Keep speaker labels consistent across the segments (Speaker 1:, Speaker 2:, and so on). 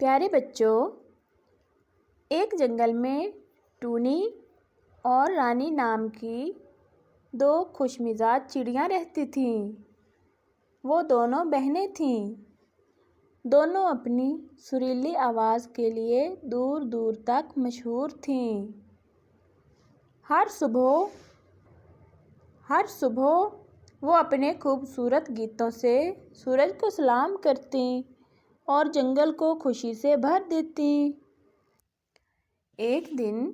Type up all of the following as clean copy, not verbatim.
Speaker 1: پیارے بچوں، ایک جنگل میں ٹونی اور رانی نام کی دو خوش مزاج چڑیاں رہتی تھیں۔ وہ دونوں بہنیں تھیں۔ دونوں اپنی سریلی آواز کے لیے دور دور تک مشہور تھیں۔ ہر صبح وہ اپنے خوبصورت گیتوں سے سورج کو سلام کرتیں اور جنگل کو خوشی سے بھر دیتیں۔ ایک دن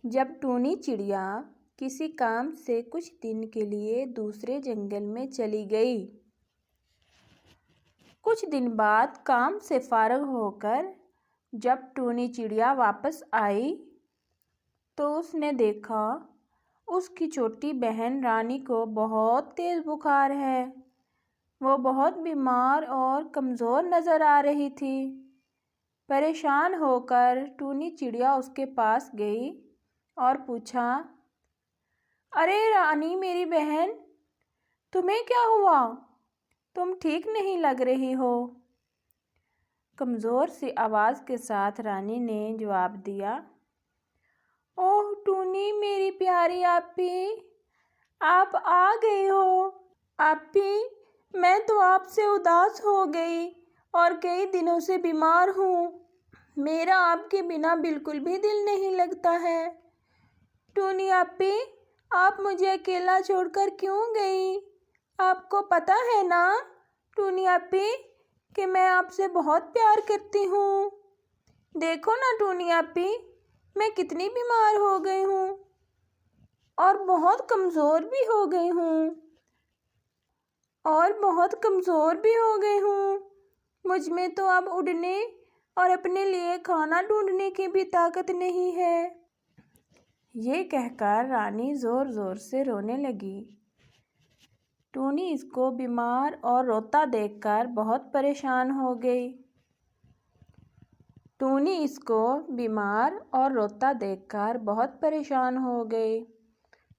Speaker 1: جب ٹونی چڑیا کسی کام سے کچھ دن کے لیے دوسرے جنگل میں چلی گئی۔ کچھ دن بعد کام سے فارغ ہو کر جب ٹونی چڑیا واپس آئی تو اس نے دیکھا اس کی چھوٹی بہن رانی کو بہت تیز بخار ہے۔ وہ بہت بیمار اور کمزور نظر آ رہی تھی۔ پریشان ہو کر ٹونی چڑیا اس کے پاس گئی اور پوچھا، ارے رانی میری بہن، تمہیں کیا ہوا؟ تم ٹھیک نہیں لگ رہی ہو۔ کمزور سی آواز کے ساتھ رانی نے جواب دیا، اوہ ٹونی میری پیاری آپی، آپ آ گئی ہو۔ آپی، میں تو آپ سے اداس ہو گئی اور کئی دنوں سے بیمار ہوں۔ میرا آپ کے بنا بالکل بھی دل نہیں لگتا ہے۔ ٹونی آپی، آپ مجھے اکیلا چھوڑ کر کیوں گئی؟ آپ کو پتہ ہے نا ٹونی آپی کہ میں آپ سے بہت پیار کرتی ہوں۔ دیکھو نا ٹونی آپی، میں کتنی بیمار ہو گئی ہوں اور بہت کمزور بھی ہو گئی ہوں۔ مجھ میں تو اب اڑنے اور اپنے لیے کھانا ڈھونڈنے کی بھی طاقت نہیں ہے۔ یہ کہہ کر رانی زور زور سے رونے لگی۔ ٹونی اس کو بیمار اور روتا دیکھ کر بہت پریشان ہو گئی۔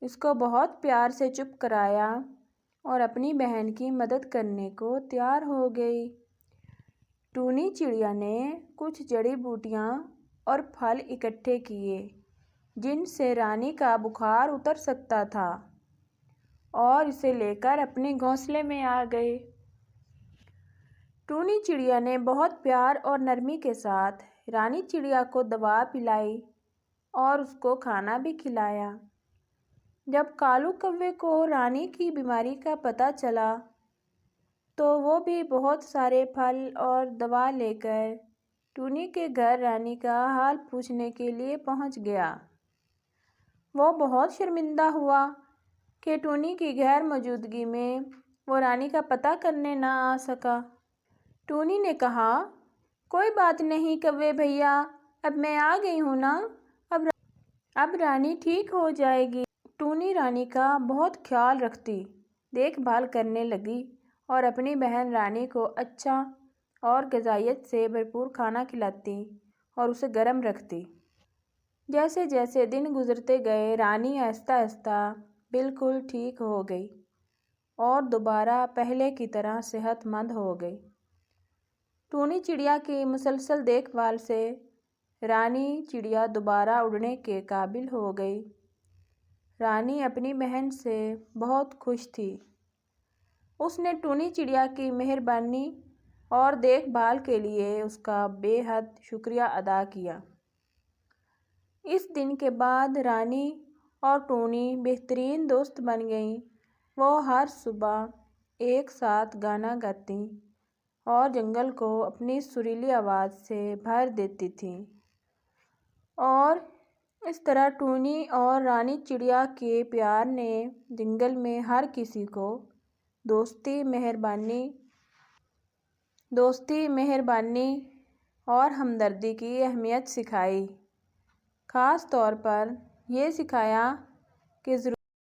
Speaker 1: اس کو بہت پیار سے چپ کرایا اور اپنی بہن کی مدد کرنے کو تیار ہو گئی۔ ٹونی چڑیا نے کچھ جڑی بوٹیاں اور پھل اکٹھے کیے جن سے رانی کا بخار اتر سکتا تھا اور اسے لے کر اپنے گھونسلے میں آ گئی۔ ٹونی چڑیا نے بہت پیار اور نرمی کے ساتھ رانی چڑیا کو دوا پلائی اور اس کو کھانا بھی کھلایا۔ جب کالو کوے کو رانی کی بیماری کا پتہ چلا تو وہ بھی بہت سارے پھل اور دوا لے کر ٹونی کے گھر رانی کا حال پوچھنے کے لیے پہنچ گیا۔ وہ بہت شرمندہ ہوا کہ ٹونی کی غیر موجودگی میں وہ رانی کا پتہ کرنے نہ آ سکا۔ ٹونی نے کہا، کوئی بات نہیں کوے بھیا، اب میں آ گئی ہوں نا، اب رانی ٹھیک ہو جائے گی۔ ٹونی رانی کا بہت خیال رکھتی، دیکھ بھال کرنے لگی اور اپنی بہن رانی کو اچھا اور غذائیت سے بھرپور کھانا کھلاتی اور اسے گرم رکھتی۔ جیسے جیسے دن گزرتے گئے رانی آہستہ آہستہ بالکل ٹھیک ہو گئی اور دوبارہ پہلے کی طرح صحت مند ہو گئی۔ ٹونی چڑیا کی مسلسل دیکھ بھال سے رانی چڑیا دوبارہ اڑنے کے قابل ہو گئی۔ رانی اپنی بہن سے بہت خوش تھی۔ اس نے ٹونی چڑیا کی مہربانی اور دیکھ بھال کے لیے اس کا بے حد شکریہ ادا کیا۔ اس دن کے بعد رانی اور ٹونی بہترین دوست بن گئیں۔ وہ ہر صبح ایک ساتھ گانا گاتی اور جنگل کو اپنی سریلی آواز سے بھر دیتی تھیں اور اس طرح ٹونی اور رانی چڑیا کے پیار نے جنگل میں ہر کسی کو دوستی، مہربانی اور ہمدردی کی اہمیت سکھائی۔ خاص طور پر یہ سکھایا کہ